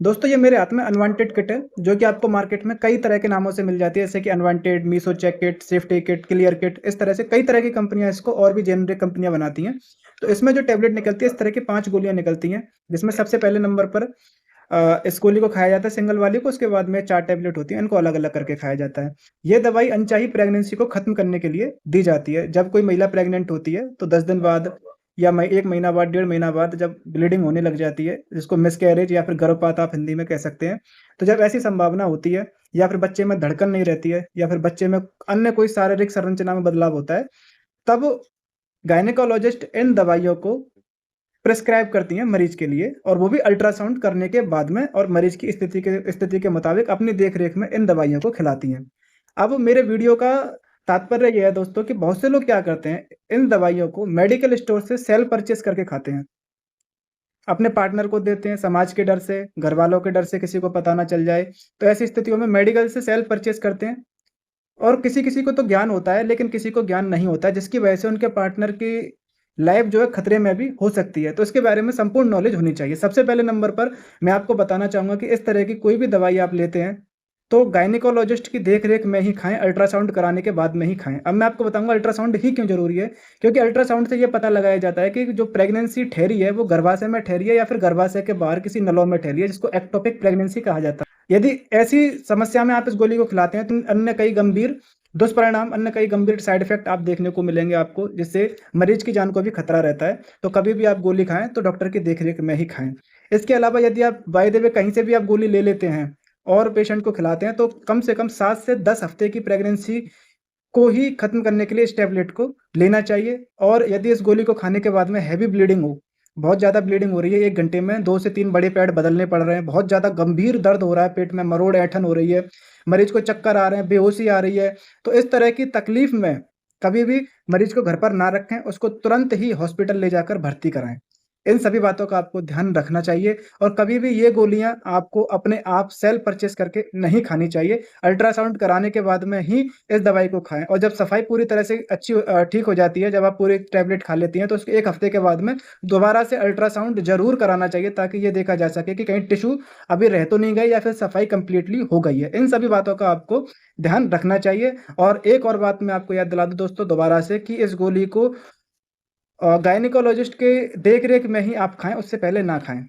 दोस्तों ये मेरे हाथ में अनवांटेड किट है, जो कि आपको मार्केट में कई तरह के नामों से मिल जाती है, जैसे कि अनवांटेड, मीसो check kit, safety kit, clear kit. इस तरह से कई तरह की कंपनियां इसको और भी जेनरिक कंपनियां बनाती हैं। तो इसमें जो टेबलेट निकलती है, इस तरह की 5 गोलियां निकलती हैं, जिसमें सबसे पहले नंबर पर इस गोली को खाया जाता है, सिंगल वाली को। उसके बाद में 4 टैबलेट होती हैं, इनको अलग-अलग करके खाया जाता है। ये दवाई अनचाही प्रेगनेंसी को खत्म करने के लिए दी जाती है। जब कोई महिला प्रेग्नेंट होती है, तो 10 दिन बाद या 1 महीना बाद, 1.5 महीना बाद जब ब्लीडिंग होने लग जाती है, जिसको मिसकैरेज या फिर गर्भपात आप हिंदी में कह सकते हैं। तो जब ऐसी संभावना होती है, या फिर बच्चे में धड़कन नहीं रहती है, या फिर बच्चे में अन्य कोई शारीरिक संरचना में बदलाव होता है, तब गायनेकोलॉजिस्ट इन दवाइयों को प्रिस्क्राइब करती हैं मरीज के लिए, और वो भी अल्ट्रासाउंड करने के बाद में, और मरीज की स्थिति के मुताबिक अपनी देख-रेख में इन दवाइयों को खिलाती हैं। अब मेरे वीडियो का तात्पर्य ये है दोस्तों, कि बहुत से लोग क्या करते हैं, इन दवाइयों को मेडिकल स्टोर से सेल्फ परचेज़ करके खाते हैं। अपने पार्टनर को देते हैं, समाज के डर से, घरवालों के डर से किसी को पता ना चल जाए। तो ऐसी स्थितियों में मेडिकल से सेल्फ परचेज़ करते हैं, और किसी-किसी को तो ज्ञान होता है, लेकिन किसी को ज्ञान नहीं होता है, जिसकी वजह से उनके पार्टनर की लाइफ जो है खतरे में भी हो सकती है। तो इसके बारे में संपूर्ण नॉलेज होनी चाहिए। सबसे पहले नंबर पर मैं आपको बताना चाहूँगा कि इस तरह की कोई भी दवाई आप लेते हैं, तो गायनेकोलॉजिस्ट की देख-रेख में ही खाएँ, अल्ट्रासाउंड कराने के बाद में ही खाएँ। अब मैं आपको बताऊँगा अल्ट्रासाउंड ही क्यों ज़रूरी है, क्योंकि अल्ट्रासाउंड से ये पता लगाया जाता है कि जो प्रेगनेंसी ठहरी है, वो गर्भाशय में ठहरी है या फिर गर्भाशय के बाहर किसी नलों में ठहरी है, जिसको एक्टोपिक प्रेगनेंसी कहा जाता है। यदि ऐसी समस्या में आप इस गोली को खिलाते हैं, तो अन्य कई गंभीर साइड इफ़ेक्ट आप देखने को मिलेंगे आपको, जिससे मरीज की जान को भी खतरा रहता है। तो कभी भी आप गोली खाएँ, तो डॉक्टर की देख-रेख में ही खाएँ। इसके अलावा यदि आप बाय द वे कहीं से भी आप गोली ले लेते हैं और पेशेंट को खिलाते हैं, तो कम से कम 7 से 10 हफ्ते की प्रेगनेंसी को ही खत्म करने के लिए इस टैबलेट को लेना चाहिए। और यदि इस गोली को खाने के बाद में हैवी ब्लीडिंग हो, बहुत ज़्यादा ब्लीडिंग हो रही है, 1 घंटे में 2 से 3 बड़े पैड बदलने पड़ रहे हैं, बहुत ज़्यादा गंभीर दर्द हो रहा है, पेट में मरोड़ ऐंठन हो रही है, मरीज को चक्कर आ रहे हैं, बेहोशी आ रही है, तो इस तरह की तकलीफ में कभी भी मरीज को घर पर ना रखें, उसको तुरंत ही हॉस्पिटल ले जाकर भर्ती कराएँ। इन सभी बातों का आपको ध्यान रखना चाहिए, और कभी भी ये गोलियाँ आपको अपने आप सेल्फ परचेज़ करके नहीं खानी चाहिए। अल्ट्रासाउंड कराने के बाद में ही इस दवाई को खाएँ, और जब सफाई पूरी तरह से ठीक हो जाती है, जब आप पूरी टैबलेट खा लेती हैं, तो उसके 1 हफ्ते के बाद में दोबारा से अल्ट्रासाउंड ज़रूर कराना चाहिए, ताकि ये देखा जा सके कि कहीं टिश्यू अभी रह तो नहीं गए, या फिर सफाई कंप्लीटली हो गई है। इन सभी बातों का आपको ध्यान रखना चाहिए। और एक और बात मैं आपको याद दिला दूँ दोस्तों दोबारा से, कि इस गोली को गायनेकोलॉजिस्ट के देख-रेख में ही आप खाएँ, उससे पहले ना खाएँ।